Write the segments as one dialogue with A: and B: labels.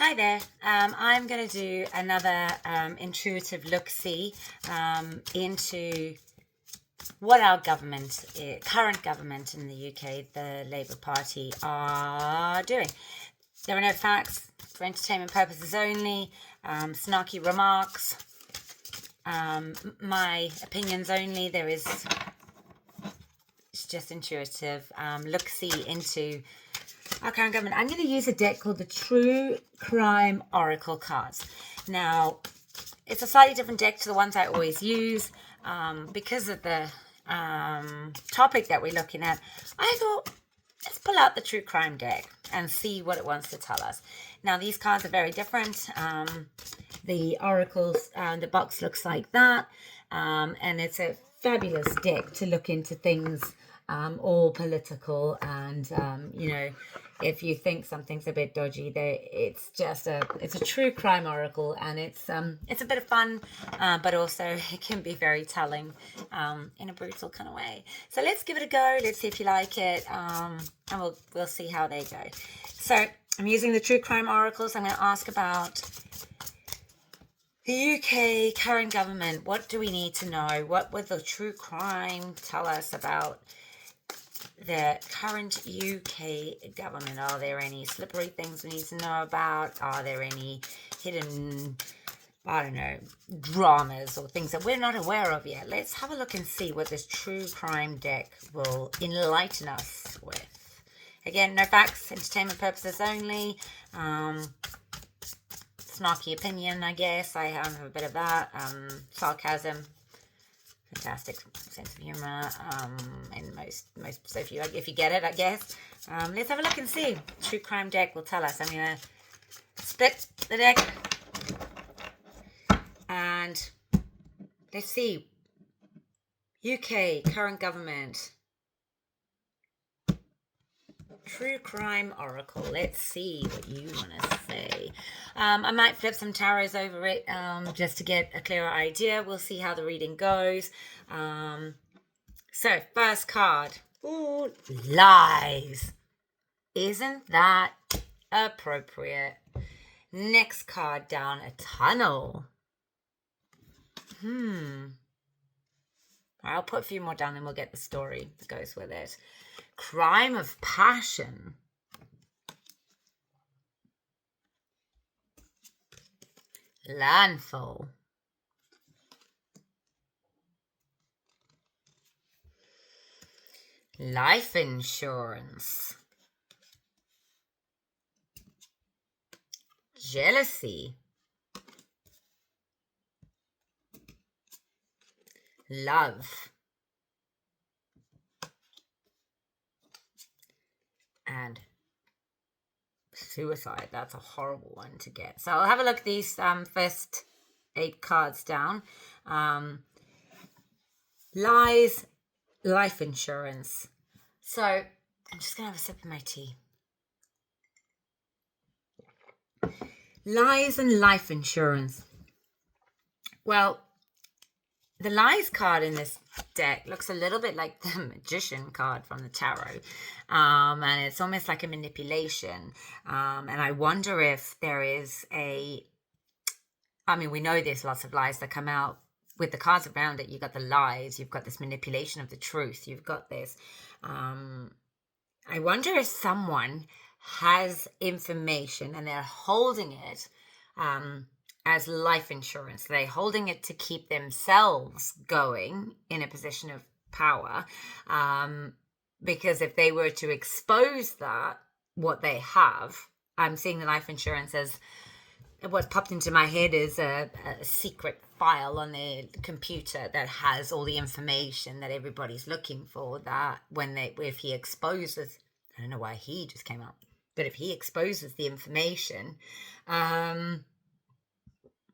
A: Hi there. I'm going to do another intuitive look-see into what our government, current government in the UK, the Labour Party, are doing. There are no facts, for entertainment purposes only, snarky remarks, my opinions only. It's just intuitive look-see into our current government. I'm going to use a deck called the True Crime Oracle cards. Now, it's a slightly different deck to the ones I always use because of the topic that we're looking at. I thought, let's pull out the True Crime deck and see what it wants to tell us. Now, these cards are very different. The oracles, the box looks like that, and it's a fabulous deck to look into things all political, and if you think something's a bit dodgy, it's a true crime oracle, and it's a bit of fun, but also it can be very telling in a brutal kind of way. So let's give it a go. Let's see if you like it, and we'll see how they go. So I'm using the true crime oracles. I'm going to ask about the UK current government. What do we need to know? What would the true crime tell us about the current UK government? Are there any slippery things we need to know about? Are there any hidden, dramas or things that we're not aware of yet? Let's have a look and see what this true crime deck will enlighten us with. Again, no facts, entertainment purposes only. Snarky opinion, I guess. I have a bit of that. Sarcasm. Fantastic sense of humor, and most so if you get it, I guess. Let's have a look and see. True crime deck will tell us. I'm gonna split the deck, and let's see. UK current government. True crime oracle. Let's see what you want to say. I might flip some tarots over it just to get a clearer idea. We'll see how the reading goes. So first card. Ooh, lies. Isn't that appropriate? Next card down, a tunnel. I'll put a few more down and we'll get the story that goes with it. Crime of passion. Landfall. Life insurance. Jealousy. Love. And suicide. That's a horrible one to get. So I'll have a look at these first 8 cards down. Lies, life insurance. So I'm just going to have a sip of my tea. Lies and life insurance. Well, the lies card in this deck looks a little bit like the magician card from the tarot. And it's almost like a manipulation. And I wonder if there is we know there's lots of lies that come out with the cards around it. You've got the lies, you've got this manipulation of the truth, you've got this. I wonder if someone has information and they're holding it as life insurance. They're holding it to keep themselves going in a position of power. Because if they were to expose what they have, I'm seeing the life insurance as what popped into my head is a secret file on their computer that has all the information that everybody's looking for, that if he exposes, I don't know why he just came up, but if he exposes the information,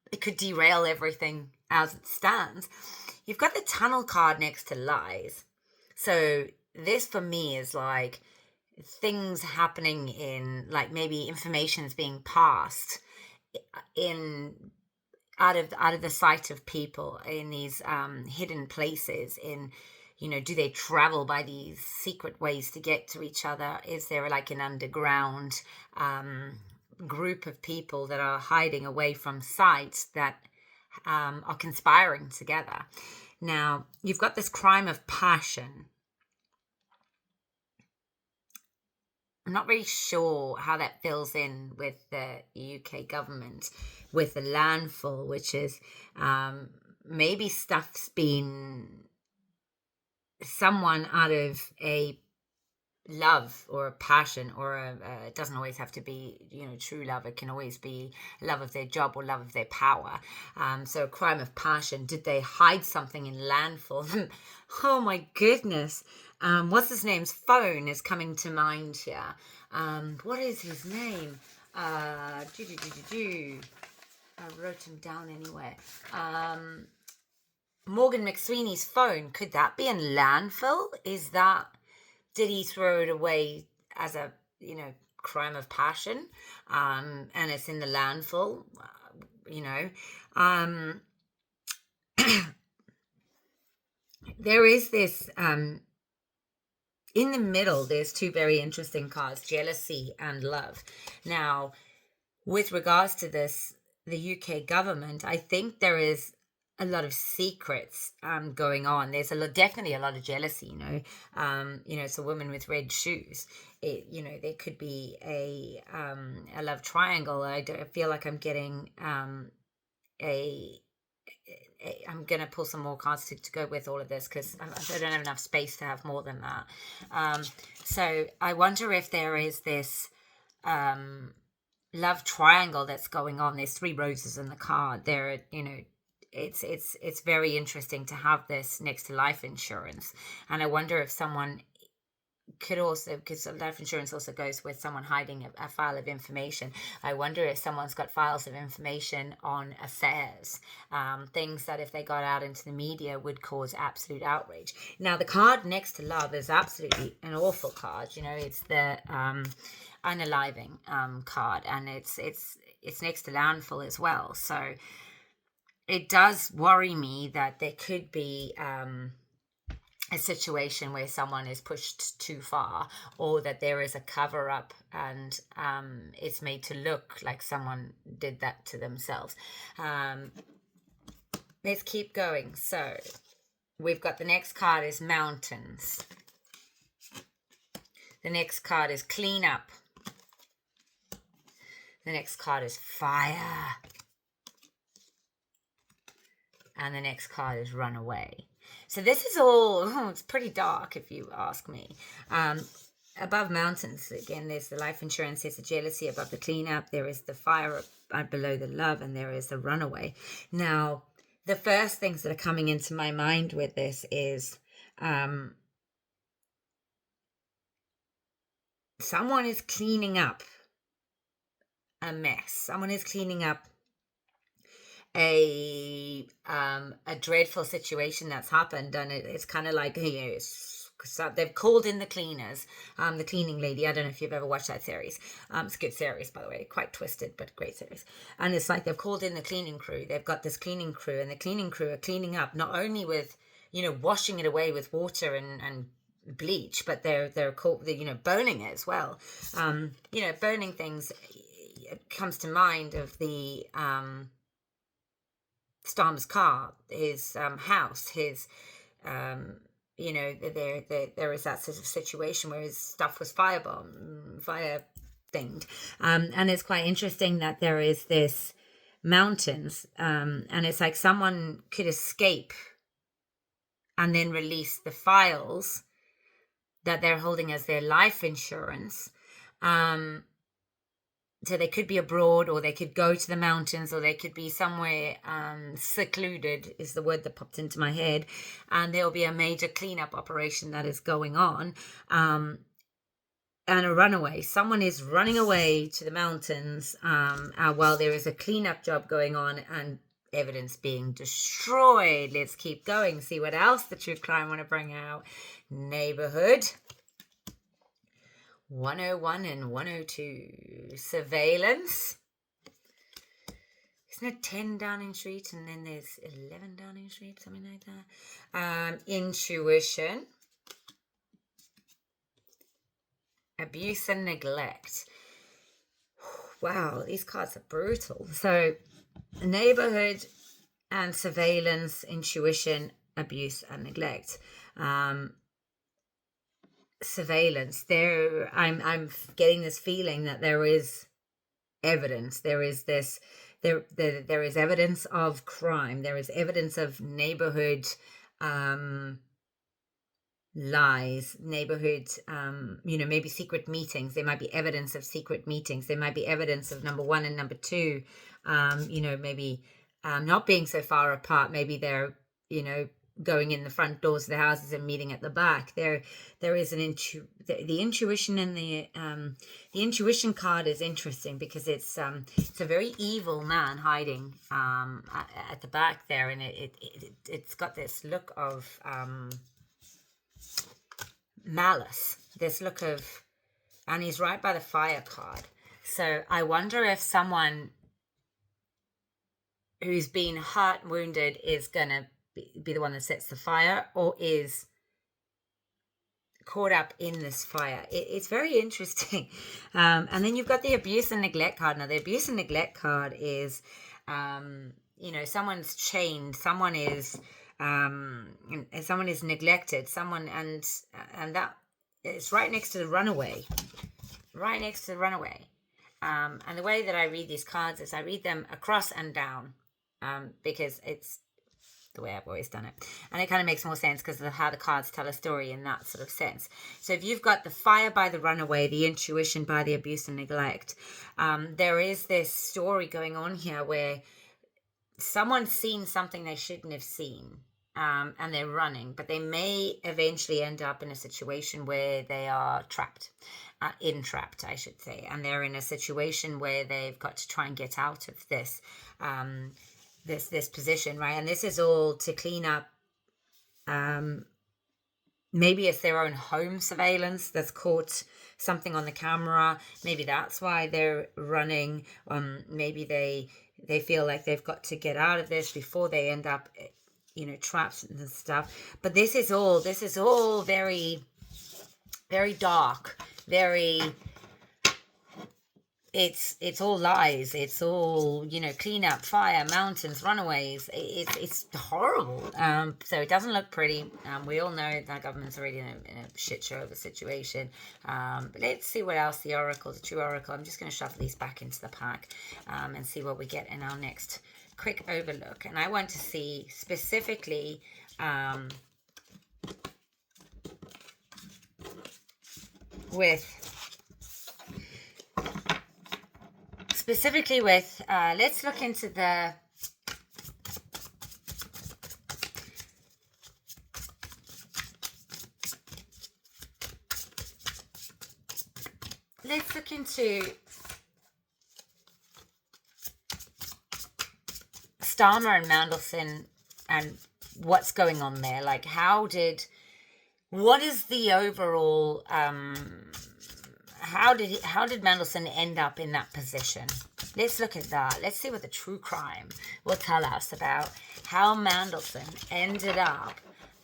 A: it could derail everything as it stands. You've got the tunnel card next to lies. So this for me is like things happening in, like, maybe information is being passed out of the sight of people in these hidden places. Do they travel by these secret ways to get to each other? Is there like an underground group of people that are hiding away from sight that are conspiring together. Now, you've got this crime of passion. I'm not really sure how that fills in with the UK government, with the landfill, which is maybe stuff's been someone out of a love or a passion, or it doesn't always have to be, true love. It can always be love of their job or love of their power. So a crime of passion. Did they hide something in landfill? Oh my goodness. What's his name's phone is coming to mind here. What is his name? I wrote him down anyway. Morgan McSweeney's phone. Could that be in landfill? Did he throw it away as a, crime of passion? And it's in the landfill, there is this, in the middle, there's two very interesting cards, jealousy and love. Now, with regards to this, the UK government, I think there is a lot of secrets going on. There's definitely a lot of jealousy, it's a woman with red shoes. There could be a love triangle. I feel like I'm getting I'm going to pull some more cards to go with all of this, because I don't have enough space to have more than that. So I wonder if there is this love triangle that's going on. There's 3 roses in the card. There, it's very interesting to have this next to life insurance. And I wonder if someone could also, because life insurance also goes with someone hiding a file of information. I wonder if someone's got files of information on affairs, things that if they got out into the media would cause absolute outrage. Now, the card next to love is absolutely an awful card. It's the unaliving card, and it's next to landfill as well. So it does worry me that there could be a situation where someone is pushed too far, or that there is a cover up and it's made to look like someone did that to themselves. Let's keep going. So we've got the next card is mountains. The next card is clean up. The next card is fire. And the next card is run away. So this is all, it's pretty dark if you ask me. Above mountains, again, there's the life insurance, there's the jealousy. Above the cleanup, there is the fire below the love, and there is the runaway. Now, the first things that are coming into my mind with this is someone is cleaning up a mess. Someone is cleaning up a dreadful situation that's happened, and it's kind of like, they've called in the cleaners, the cleaning lady. I don't know if you've ever watched that series. It's a good series, by the way, quite twisted, but great series. And it's like they've called in the cleaning crew. They've got this cleaning crew, and the cleaning crew are cleaning up not only with washing it away with water and bleach, but they're burning it as well. Burning things, it comes to mind of the Storm's car, his house, his there is that sort of situation where his stuff was fire thinged, and it's quite interesting that there is this mountains, and it's like someone could escape and then release the files that they're holding as their life insurance. So they could be abroad, or they could go to the mountains, or they could be somewhere secluded is the word that popped into my head. And there'll be a major cleanup operation that is going on. And a runaway. Someone is running away to the mountains while there is a cleanup job going on and evidence being destroyed. Let's keep going. See what else the true crime want to bring out. Neighborhood. 101 and 102. Surveillance. Isn't it 10 Downing Street and then there's 11 Downing Street, something like that? Intuition. Abuse and neglect. Wow, these cards are brutal. So, neighborhood and surveillance, intuition, abuse, and neglect. Surveillance. I'm getting this feeling that there is evidence. There is this. There is evidence of crime. There is evidence of neighborhood. Lies, neighborhood, maybe secret meetings. There might be evidence of secret meetings. There might be evidence of number one and number two, maybe not being so far apart. Maybe they're, going in the front doors of the houses and meeting at the back. There is the intuition, and the intuition card is interesting because it's a very evil man hiding at the back there, and it's got this look of malice, this look of, and he's right by the fire card. So I wonder if someone who's been hurt, wounded, is going to be the one that sets the fire, or is caught up in this fire. It's very interesting. And then you've got the abuse and neglect card. Now, the abuse and neglect card is, someone's chained, someone is neglected, and that it's right next to the runaway, and the way that I read these cards is I read them across and down, because it's the way I've always done it, and it kind of makes more sense because of how the cards tell a story in that sort of sense. So if you've got the fire by the runaway, the intuition by the abuse and neglect, there is this story going on here where someone's seen something they shouldn't have seen, and they're running, but they may eventually end up in a situation where they are entrapped, I should say, and they're in a situation where they've got to try and get out of this this position, right? And this is all to clean up. Maybe it's their own home surveillance that's caught something on the camera. Maybe that's why they're running. Maybe they feel like they've got to get out of this before they end up, trapped and stuff. But this is all very, very dark. It's all lies. It's all, clean up, fire, mountains, runaways. It's horrible. So it doesn't look pretty. We all know that government's already in a shit show of a situation. But let's see what else the true oracle. I'm just going to shuffle these back into the pack, and see what we get in our next quick overlook. And I want to see specifically let's look into Starmer and Mandelson and what's going on there. Like, what is the overall, how did Mandelson end up in that position? Let's look at that. Let's see what the true crime will tell us about how Mandelson ended up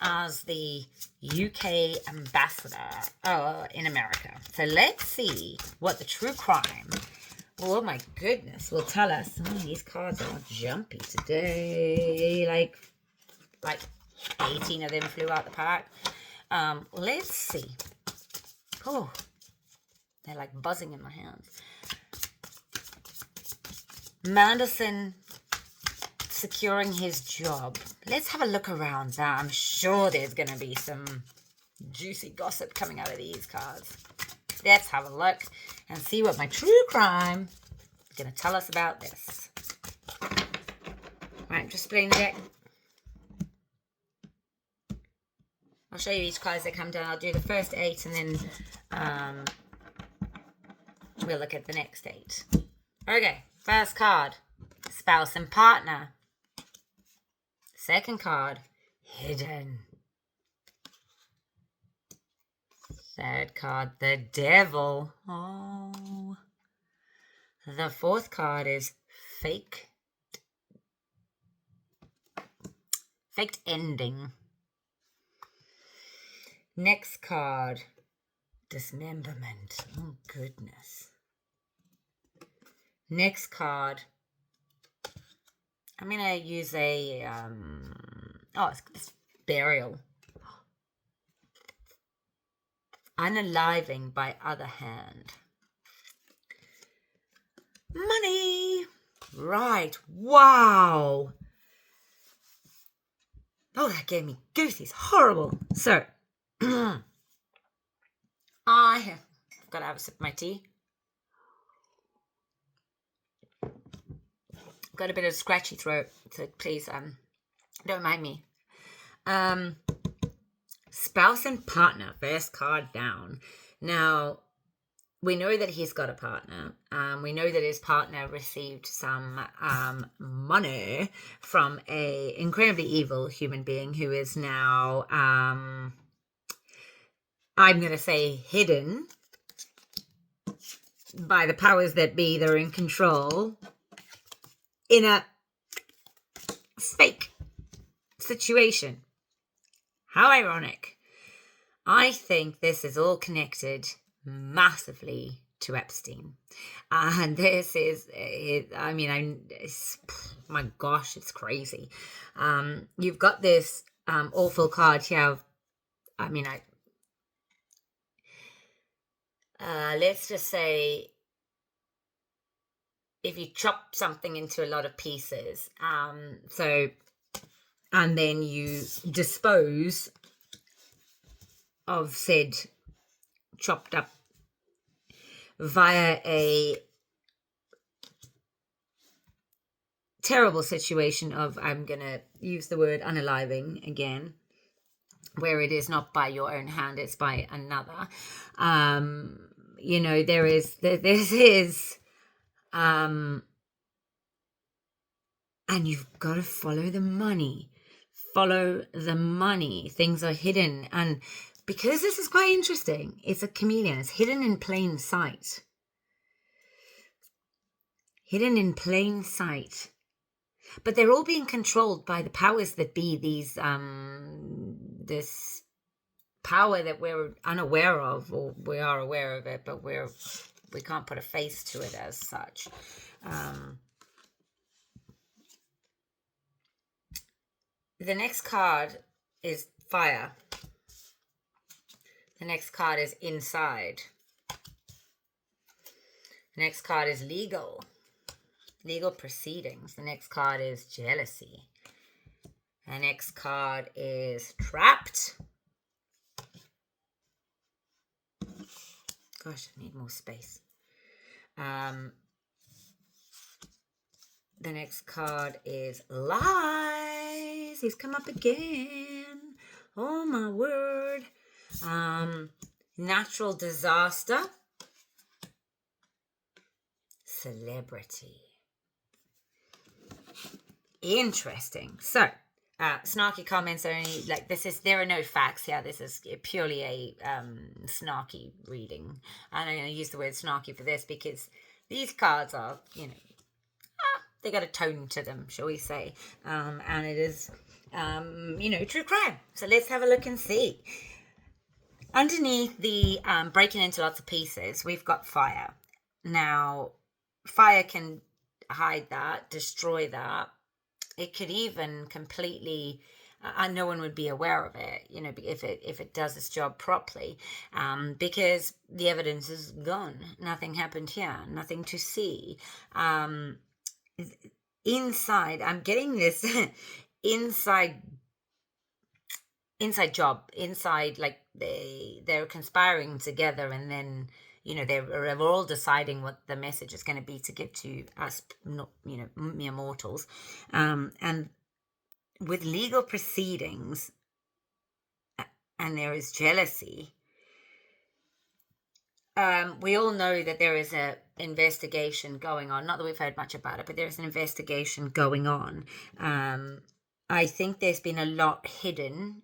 A: as the UK ambassador in America. So let's see what the true crime, oh my goodness, will tell us. Oh, these cards are jumpy today. Like 18 of them flew out the pack. Let's see. Oh, they're like buzzing in my hands. Mandelson securing his job. Let's have a look around that. I'm sure there's going to be some juicy gossip coming out of these cards. Let's have a look and see what my true crime is going to tell us about this. Right, just splitting the deck. I'll show you each card as they come down. I'll do the first 8 and then we'll look at the next 8. Okay, first card, spouse and partner. Second card, hidden. Third card, the devil. Oh. The fourth card is faked ending. Next card, dismemberment. Oh, goodness. Next card. I'm going to use a, it's burial. Unaliving by other hand. Money. Right. Wow. Oh, that gave me goosies. Horrible. So, I've got to have a sip of my tea. Got a bit of scratchy throat, so please don't mind me. Spouse and partner, first card down. Now, we know that he's got a partner. We know that his partner received some money from a incredibly evil human being who is now, I'm going to say, hidden by the powers that be that are in control in a fake situation. How ironic. I think this is all connected massively to Epstein. And this is, my gosh, it's crazy. You've got this awful card here. Let's just say, if you chop something into a lot of pieces, and then you dispose of said chopped up via a terrible situation of, I'm going to use the word unaliving again, where it is not by your own hand, it's by another. And you've got to follow the money. Follow the money. Things are hidden. And because this is quite interesting, it's a chameleon. It's hidden in plain sight. Hidden in plain sight. But they're all being controlled by the powers that be. This power that we're unaware of, or we are aware of it, but we can't put a face to it as such. The next card is fire. The next card is inside. The next card is legal proceedings. The next card is jealousy. The next card is trapped. Gosh, I need more space. The next card is lies. He's come up again. Oh my word. Natural disaster. Celebrity. Interesting. So, snarky comments only. There are no facts here. This is purely a snarky reading. And I'm going to use the word snarky for this because these cards are, they got a tone to them, shall we say. And it is, true crime. So let's have a look and see. Underneath the breaking into lots of pieces, we've got fire. Now, fire can hide that, destroy that. It could even completely, and no one would be aware of it, if it does its job properly, because the evidence is gone. Nothing happened here. Nothing to see. Inside, I'm getting this inside job. Inside, like they're conspiring together, and then they're all deciding what the message is going to be to give to us, not mere mortals. And with legal proceedings, and there is jealousy. We all know that there is a investigation going on. Not that we've heard much about it, but there's an investigation going on. I think there's been a lot hidden.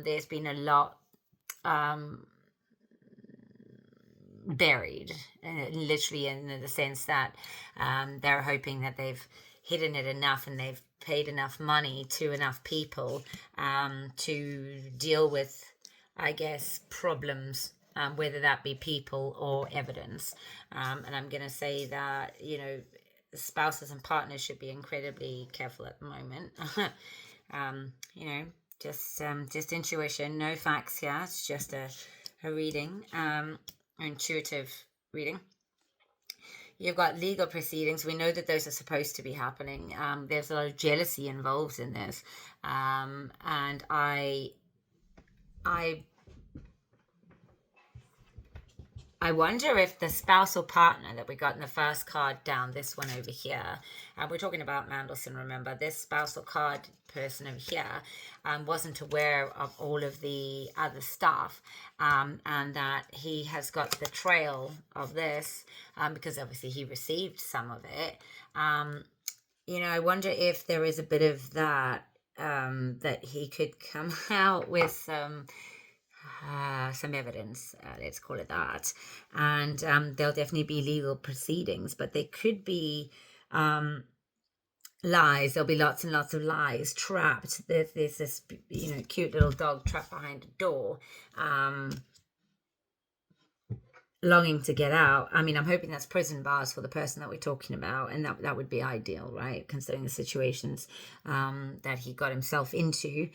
A: There's been a lot buried, literally, in the sense that they're hoping that they've hidden it enough and they've paid enough money to enough people to deal with, I guess, problems, whether that be people or evidence. And I'm going to say that, spouses and partners should be incredibly careful at the moment. You know, just intuition, no facts here. It's just a reading, intuitive reading. You've got legal proceedings. We know that those are supposed to be happening. There's a lot of jealousy involved in this, and I wonder if the spousal partner that we got in the first card down, this one over here, we're talking about Mandelson, remember, this spousal card person over here wasn't aware of all of the other stuff, and that he has got the trail of this, because obviously he received some of it. You know, I wonder if there is a bit of that, that he could come out with some evidence, let's call it that, and there'll definitely be legal proceedings, but there could be lies. There'll be lots and lots of lies trapped. There's this, you know, cute little dog trapped behind a door, longing to get out. I mean, I'm hoping that's prison bars for the person that we're talking about, and that would be ideal, right, considering the situations that he got himself into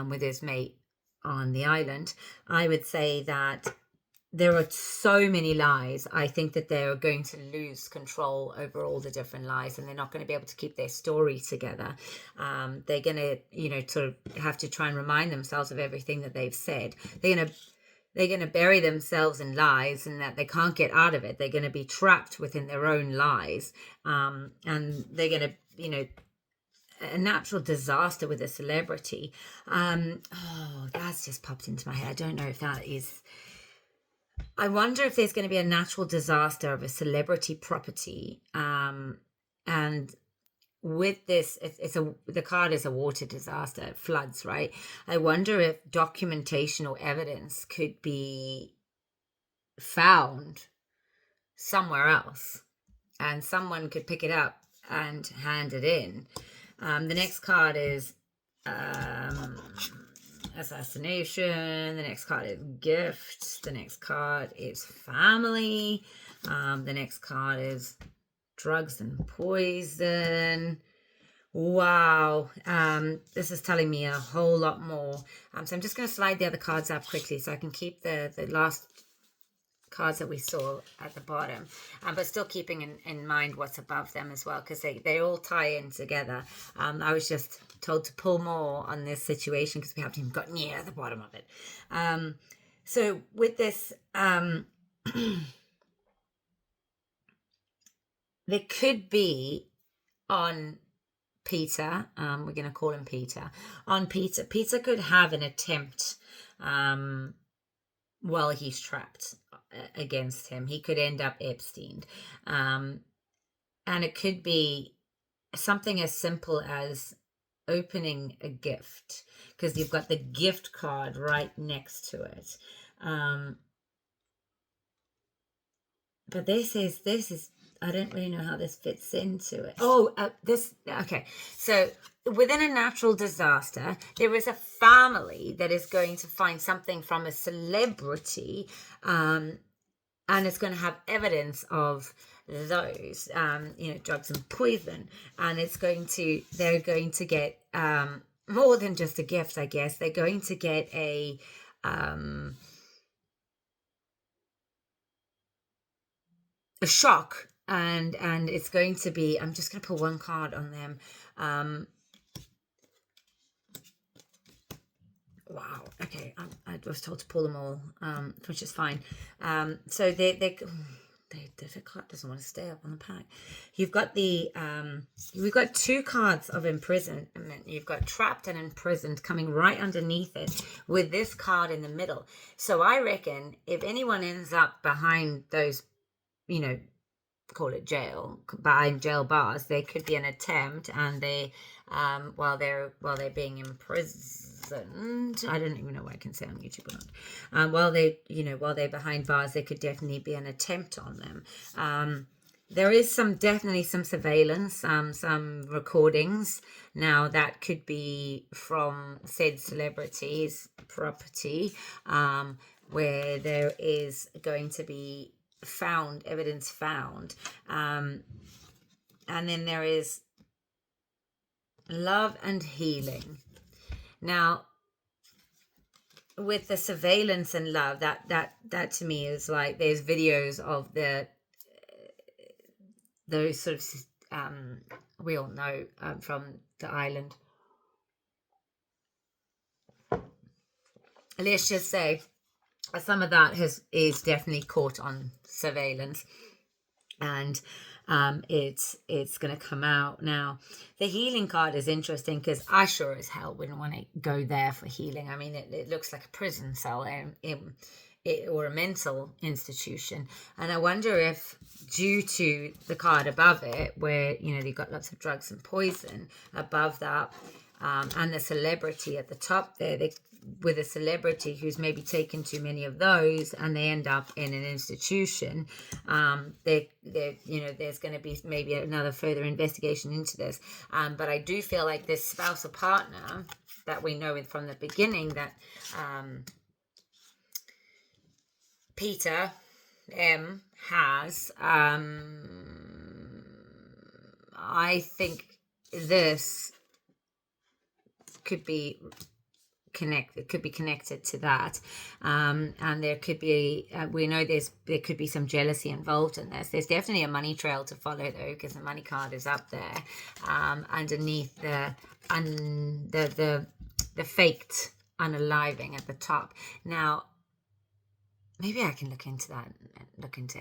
A: with his mate on the island. I would say that there are so many lies. I think that they're going to lose control over all the different lies, and they're not going to be able to keep their story together. They're going to, you know, sort of have to try and remind themselves of everything that they've said. They're going to bury themselves in lies, and that they can't get out of it. They're going to be trapped within their own lies, and they're going to, you know, a natural disaster with a celebrity. That's just popped into my head. I don't know if that is. I wonder if there's going to be a natural disaster of a celebrity property, and with this, the card is a water disaster, it floods, right? I wonder if documentation or evidence could be found somewhere else, and someone could pick it up and hand it in. The next card is assassination. The next card is gift. The next card is family. The next card is drugs and poison. Wow. This is telling me a whole lot more. So I'm just going to slide the other cards up quickly so I can keep the last cards that we saw at the bottom, but still keeping in mind what's above them as well, because they all tie in together. I was just told to pull more on this situation because we haven't even got near the bottom of it. So with this, there could be on Peter, we're going to call him Peter, on Peter. Peter could have an attempt while he's trapped against him. He could end up Epstein. And it could be something as simple as opening a gift, because you've got the gift card right next to it. But this is, I don't really know how this fits into it. Okay. So within a natural disaster, there is a family that is going to find something from a celebrity, and it's going to have evidence of those, drugs and poison. And they're going to get more than just a gift, I guess. They're going to get a shock, and it's going to be, I'm just going to pull one card on them. Wow. Okay. I was told to pull them all, which is fine. So the card doesn't want to stay up on the pack. You've got we've got two cards of imprisonment. You've got trapped and imprisoned coming right underneath it, with this card in the middle. So I reckon if anyone ends up behind those, call it jail, behind jail bars, there could be an attempt, and they, while they're being imprisoned, I don't even know what I can say on YouTube or not. While they're behind bars, there could definitely be an attempt on them. There is definitely some surveillance, some recordings. Now that could be from said celebrities' property, where there is going to be evidence found. And then there is love and healing. Now, with the surveillance and love, that to me is like, there's videos of those sort of we all know from the island. Let's just say some of that is definitely caught on surveillance, and it's going to come out now. The healing card is interesting because I sure as hell wouldn't want to go there for healing. I mean, it looks like a prison cell or a mental institution, and I wonder if, due to the card above it, where you've got lots of drugs and poison above that, and the celebrity at the top there, with a celebrity who's maybe taken too many of those and they end up in an institution, there's going to be maybe another further investigation into this. But I do feel like this spouse or partner that we know from the beginning that Peter M has, I think this could be connected to that, and there could be we know there could be some jealousy involved in this. There's definitely a money trail to follow though, because the money card is up there underneath the faked unaliving at the top. Now maybe I can look into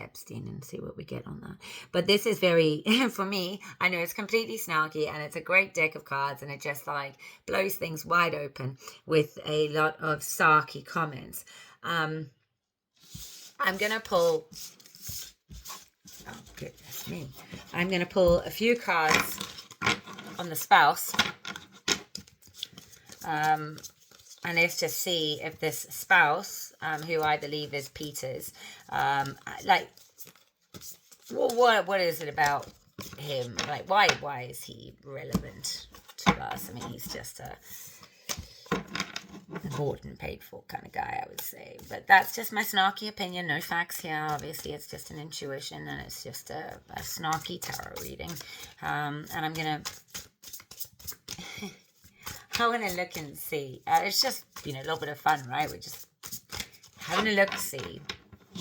A: Epstein and see what we get on that. But this is very, for me, I know it's completely snarky and it's a great deck of cards, and it just like blows things wide open with a lot of sarky comments. I'm going to pull, oh goodness me, I'm going to pull a few cards on the spouse. And let's just see if this spouse, who I believe is Peter's, what is it about him? Like, why is he relevant to us? I mean, he's just a bought and paid for kind of guy, I would say. But that's just my snarky opinion. No facts here. Obviously, it's just an intuition, and it's just a snarky tarot reading. And I'm gonna. I want to look and see. It's just, a little bit of fun, right? We're just having a look, see.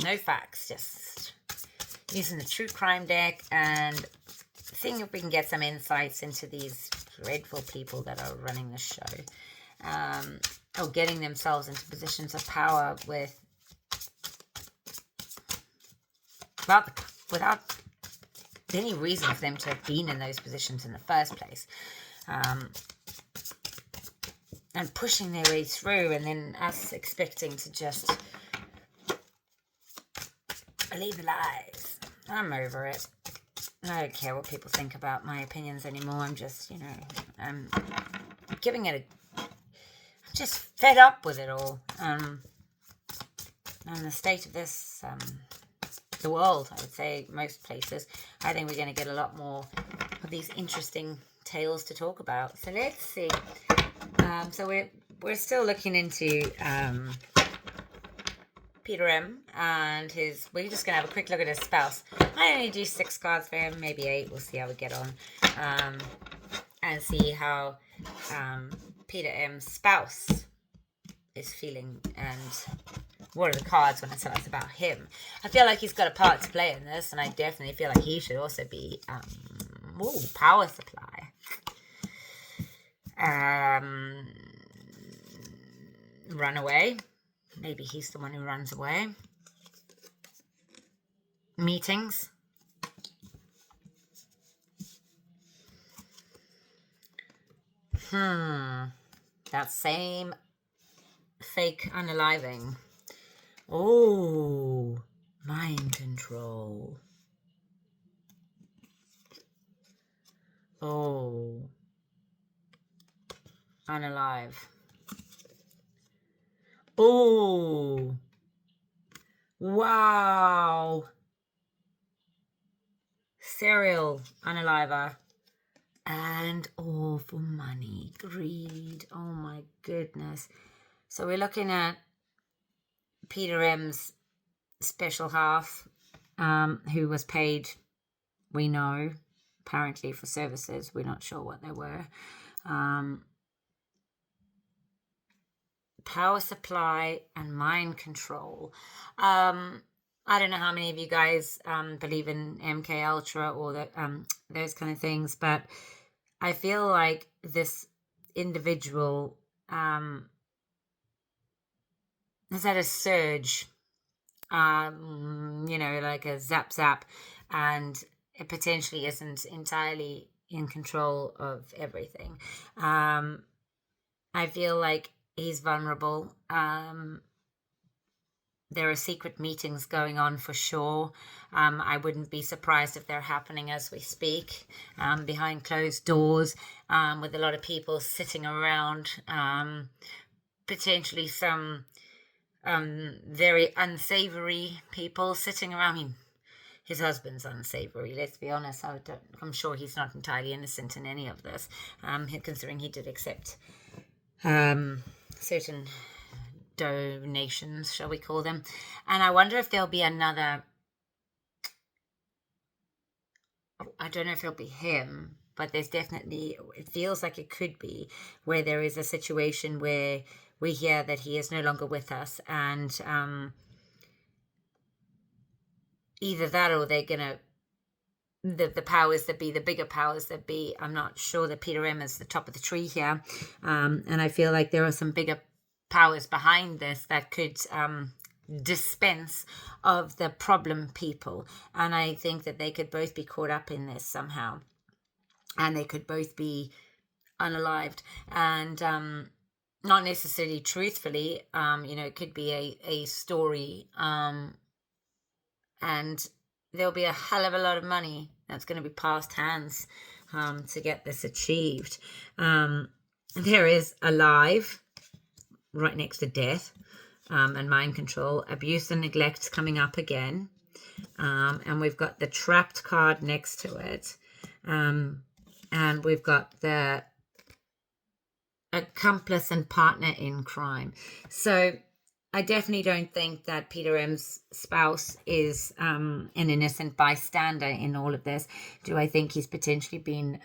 A: No facts, just using the true crime deck and seeing if we can get some insights into these dreadful people that are running the show. Or getting themselves into positions of power without any reason for them to have been in those positions in the first place. And pushing their way through, and then us expecting to just believe the lies. I'm over it. I don't care what people think about my opinions anymore. I'm just, I'm giving it I'm just fed up with it all. And the state of this, the world, I would say, most places, I think we're going to get a lot more of these interesting tales to talk about. So let's see. So we're still looking into Peter M and we're just gonna have a quick look at his spouse. I only do 6 cards for him, maybe 8. We'll see how we get on, and see how Peter M's spouse is feeling, and what are the cards want to tell us about him. I feel like he's got a part to play in this, and I definitely feel like he should also be power supply. Run away. Maybe he's the one who runs away. Meetings. That same fake unaliving. Oh, mind control. Oh, unalive. Oh, wow. Serial unaliver. And all for money. Greed. Oh my goodness. So we're looking at Peter M's special half, who was paid, we know, apparently for services. We're not sure what they were. Power supply and mind control. I don't know how many of you guys believe in MK Ultra or those kind of things, but I feel like this individual has had a surge, like a zap, and it potentially isn't entirely in control of everything. I feel like he's vulnerable. There are secret meetings going on for sure. I wouldn't be surprised if they're happening as we speak, behind closed doors, with a lot of people sitting around, potentially some very unsavory people sitting around. I mean, his husband's unsavory, let's be honest. I'm sure he's not entirely innocent in any of this, considering he did accept certain donations, shall we call them. And I wonder if there'll be another, I don't know if it'll be him, but there's definitely, it feels like it could be, where there is a situation where we hear that he is no longer with us, and either that or they're gonna, the powers that be, the bigger powers that be, I'm not sure that Peter M is the top of the tree here, and I feel like there are some bigger powers behind this that could dispense of the problem people, and I think that they could both be caught up in this somehow, and they could both be unalived, and not necessarily truthfully. It could be a story, and there'll be a hell of a lot of money that's going to be passed hands to get this achieved. There is alive right next to death, and mind control. Abuse and neglect coming up again, and we've got the trapped card next to it, and we've got the accomplice and partner in crime. So I definitely don't think that Peter M's spouse is an innocent bystander in all of this. Do I think he's potentially been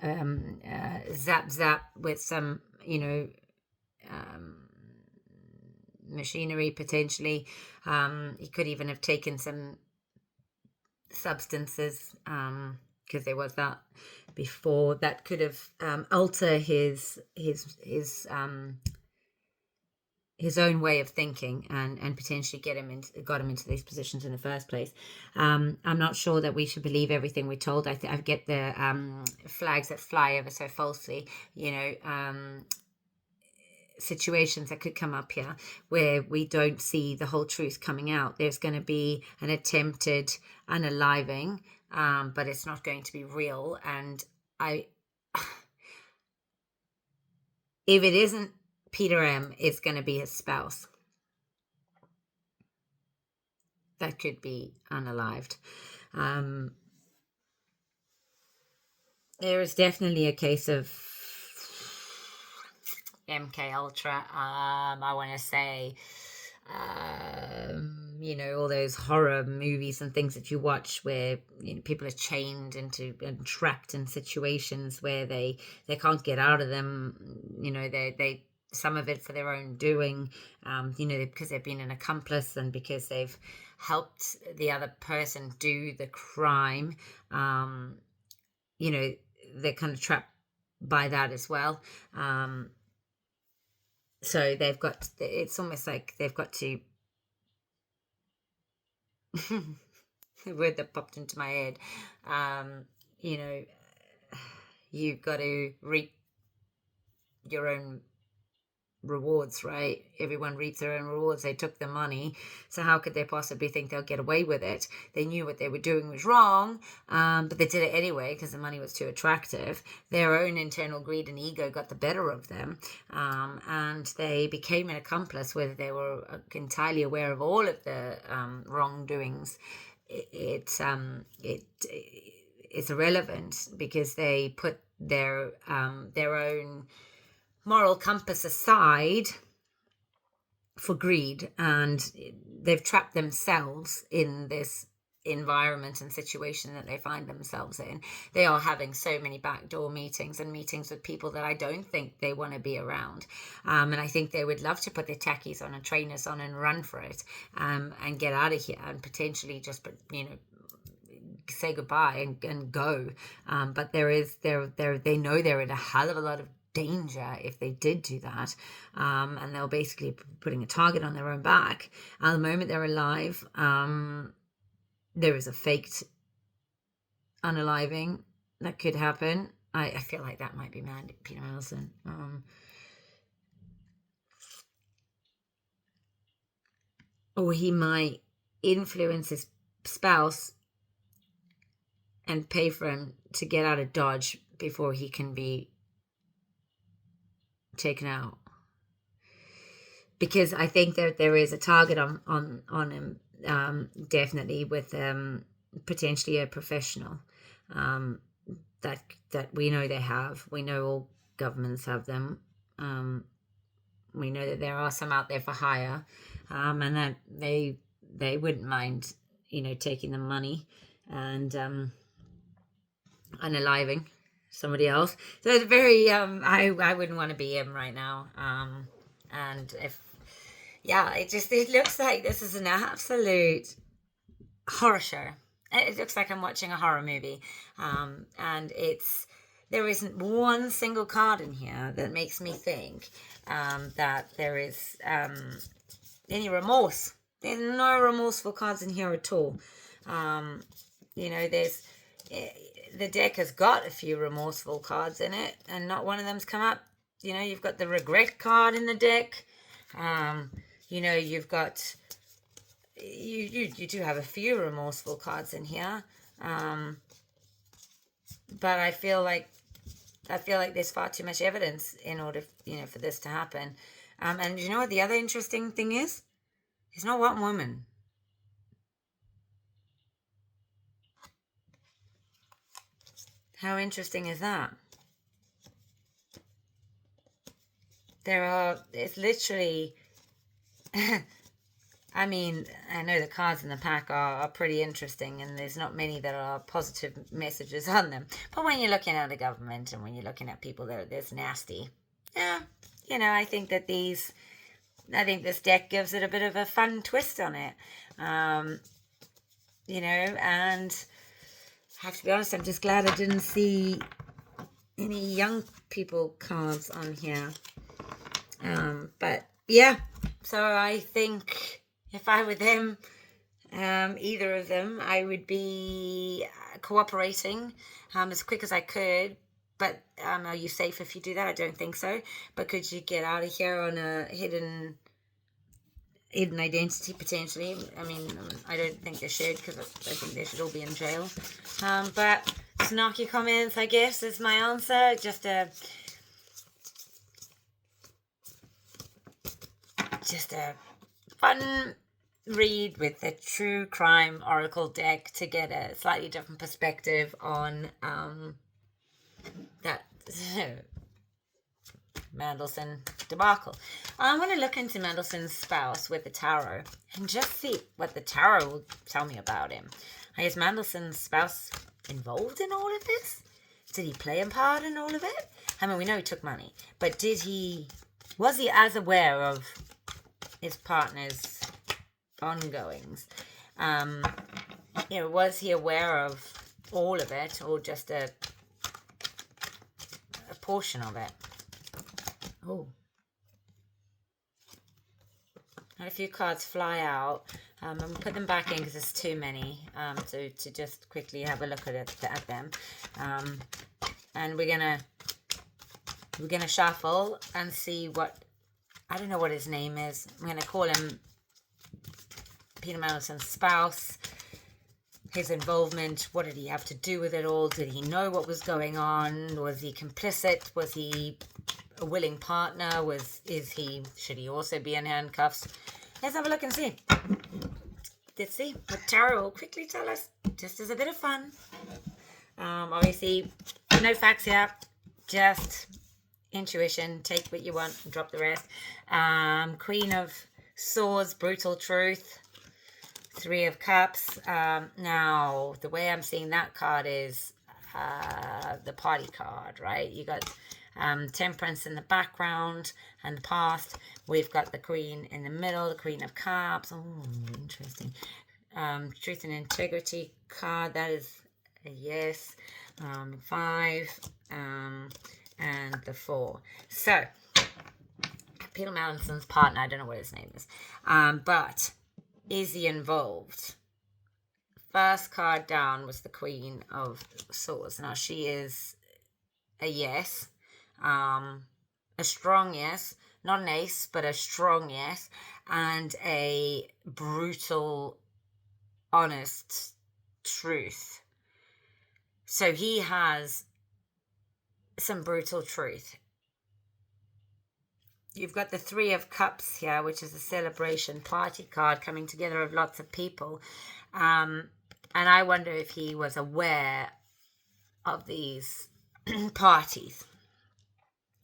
A: zap with some, machinery potentially? He could even have taken some substances, because there was that before, that could have alter his own way of thinking, and potentially got him into these positions in the first place. I'm not sure that we should believe everything we're told. I get the flags that fly ever so falsely, situations that could come up here where we don't see the whole truth coming out. There's going to be an attempted unaliving, but it's not going to be real. And if it isn't Peter M, it's going to be his spouse that could be unalived. There is definitely a case of MK Ultra. I want to say, all those horror movies and things that you watch where people are chained into and trapped in situations where they can't get out of them. They some of it for their own doing, because they've been an accomplice and because they've helped the other person do the crime. They're kind of trapped by that as well. So it's almost like they've got to, the word that popped into my head, you've got to reap your own rewards, right? Everyone reaps their own rewards. They took the money, so how could they possibly think they'll get away with it? They knew what they were doing was wrong, but they did it anyway because the money was too attractive. Their own internal greed and ego got the better of them, and they became an accomplice, whether they were entirely aware of all of the wrongdoings. It's irrelevant because they put their own moral compass aside for greed, and they've trapped themselves in this environment and situation that they find themselves in. They are having so many backdoor meetings and meetings with people that I don't think they want to be around. And I think they would love to put their tackies on and trainers on and run for it, and get out of here and potentially just, say goodbye and go. But they know they're in a hell of a lot of danger if they did do that, and they're basically putting a target on their own back. At the moment they're alive, there is a faked unaliving that could happen. I feel like that might be Peter Mandelson. Or he might influence his spouse and pay for him to get out of Dodge before he can be taken out. Because I think that there is a target on him, definitely, with potentially a professional, that we know they have. We know all governments have them. We know that there are some out there for hire, and that they wouldn't mind, taking the money and unaliving somebody else. So it's very I wouldn't want to be him right now. And it looks like this is an absolute horror show. It looks like I'm watching a horror movie. And there isn't one single card in here that makes me think that there is any remorse. There's no remorseful cards in here at all. There's the deck has got a few remorseful cards in it, and not one of them's come up. You've got the regret card in the deck. You've got you do have a few remorseful cards in here, but I feel like there's far too much evidence in order for this to happen. And you know what the other interesting thing is? He's not one woman. How interesting is that? It's literally, I mean, I know the cards in the pack are pretty interesting, and there's not many that are positive messages on them. But when you're looking at the government and when you're looking at people that are this nasty, I think this deck gives it a bit of a fun twist on it. And I have to be honest, I'm just glad I didn't see any young people cards on here. But yeah, so I think if I were them, either of them, I would be cooperating as quick as I could. But are you safe if you do that? I don't think so. But could you get out of here on a hidden identity potentially? I mean, I don't think they should, because I think they should all be in jail. But snarky comments, I guess, is my answer. Just a fun read with the True Crime Oracle deck to get a slightly different perspective on that Mandelson debacle. I want to look into Mandelson's spouse with the tarot and just see what the tarot will tell me about him. Is Mandelson's spouse involved in all of this? Did he play a part in all of it? I mean, we know he took money, but was he as aware of his partner's ongoings? Was he aware of all of it, or just a portion of it? Oh, had a few cards fly out. I'm gonna put them back in because there's too many. To just quickly have a look at them. And we're gonna shuffle and see what, I don't know what his name is. I'm gonna call him Peter Mandelson's spouse. His involvement, what did he have to do with it all? Did he know what was going on? Was he complicit? Was he a willing partner? Should he also be in handcuffs? Let's have a look and see. Let's see what tarot will quickly tell us, just as a bit of fun. Obviously, no facts here, just intuition. Take what you want and drop the rest. Queen of Swords, brutal truth. Three of Cups. Now, the way I'm seeing that card is the party card, right? You got Temperance in the background and the past. We've got the Queen in the middle, the Queen of Cups. Oh, interesting. Truth and Integrity card. That is a yes. 5 and the 4. So, Peter Mandelson's partner, I don't know what his name is, but is he involved? First card down was the Queen of Swords. Now, she is a yes, a strong yes, not an ace, but a strong yes, and a brutal, honest truth. So he has some brutal truth. You've got the Three of Cups here, which is a celebration party card coming together of lots of people. And I wonder if he was aware of these parties.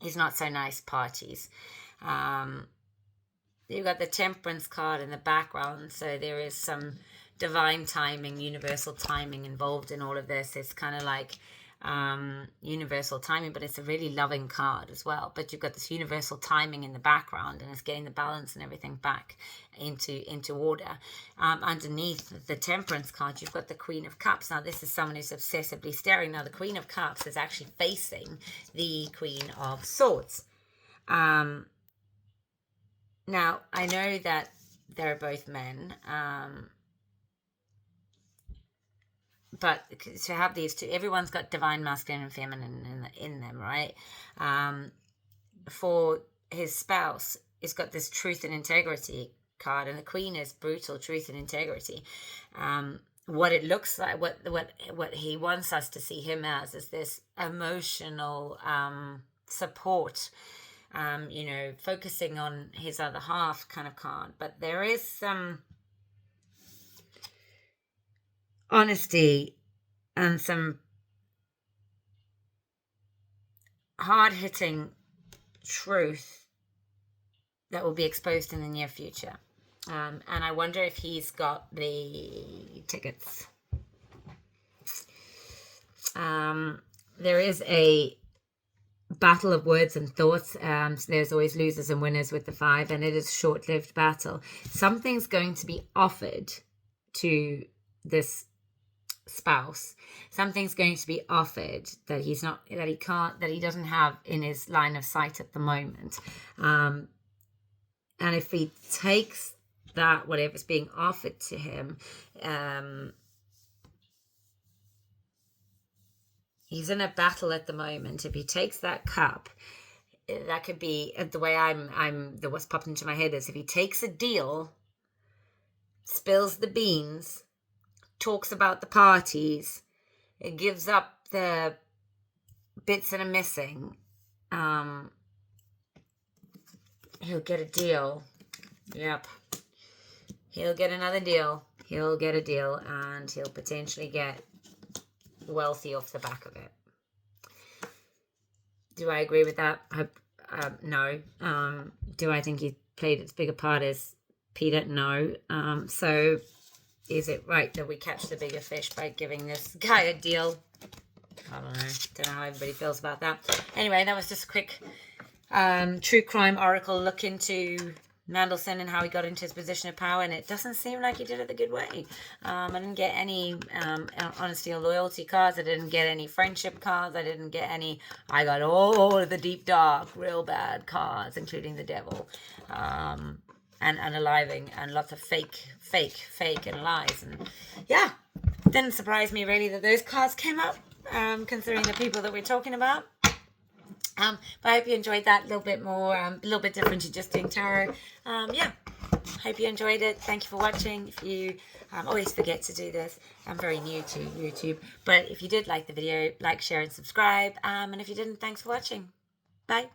A: These not so nice parties. You've got the Temperance card in the background, so there is some divine timing, universal timing involved in all of this. It's kind of like universal timing, but it's a really loving card as well. But you've got this universal timing in the background, and it's getting the balance and everything back into order. Underneath the Temperance card, you've got the Queen of Cups. Now, this is someone who's obsessively staring. Now, the Queen of Cups is actually facing the Queen of Swords. Now, I know that they're both men, but to have these two, everyone's got divine masculine and feminine in them, right? For his spouse, he's got this truth and integrity card, and the Queen is brutal truth and integrity. What it looks like, what he wants us to see him as, is this emotional support, focusing on his other half kind of card. But there is some honesty and some hard-hitting truth that will be exposed in the near future. And I wonder if he's got the tickets. There is a battle of words and thoughts. So there's always losers and winners with the 5, and it is a short-lived battle. Something's going to be offered to this spouse. Something's going to be offered that he doesn't have in his line of sight at the moment. And if he takes that, whatever's being offered to him, he's in a battle at the moment. If he takes that cup, that could be the way what's popped into my head is if he takes a deal, spills the beans, talks about the parties, it gives up the bits that are missing, he'll get a deal. Yep. He'll get another deal. He'll get a deal, and he'll potentially get wealthy off the back of it. Do I agree with that? No. Do I think he played as big a part as Peter? No. So is it right that we catch the bigger fish by giving this guy a deal? I don't know how everybody feels about that. Anyway, that was just a quick true crime oracle look into Mandelson and how he got into his position of power, and it doesn't seem like he did it the good way. I didn't get any honesty or loyalty cards. I didn't get any friendship cards. I got all of the deep, dark, real bad cards, including the devil, and unaliving, and lots of fake and lies. And yeah, didn't surprise me really that those cards came up, considering the people that we're talking about. But I hope you enjoyed that. A little bit more, a little bit different to just doing tarot. Yeah, hope you enjoyed it. Thank you for watching. If you always forget to do this, I'm very new to YouTube. But if you did like the video, like, share, and subscribe. And if you didn't, thanks for watching. Bye.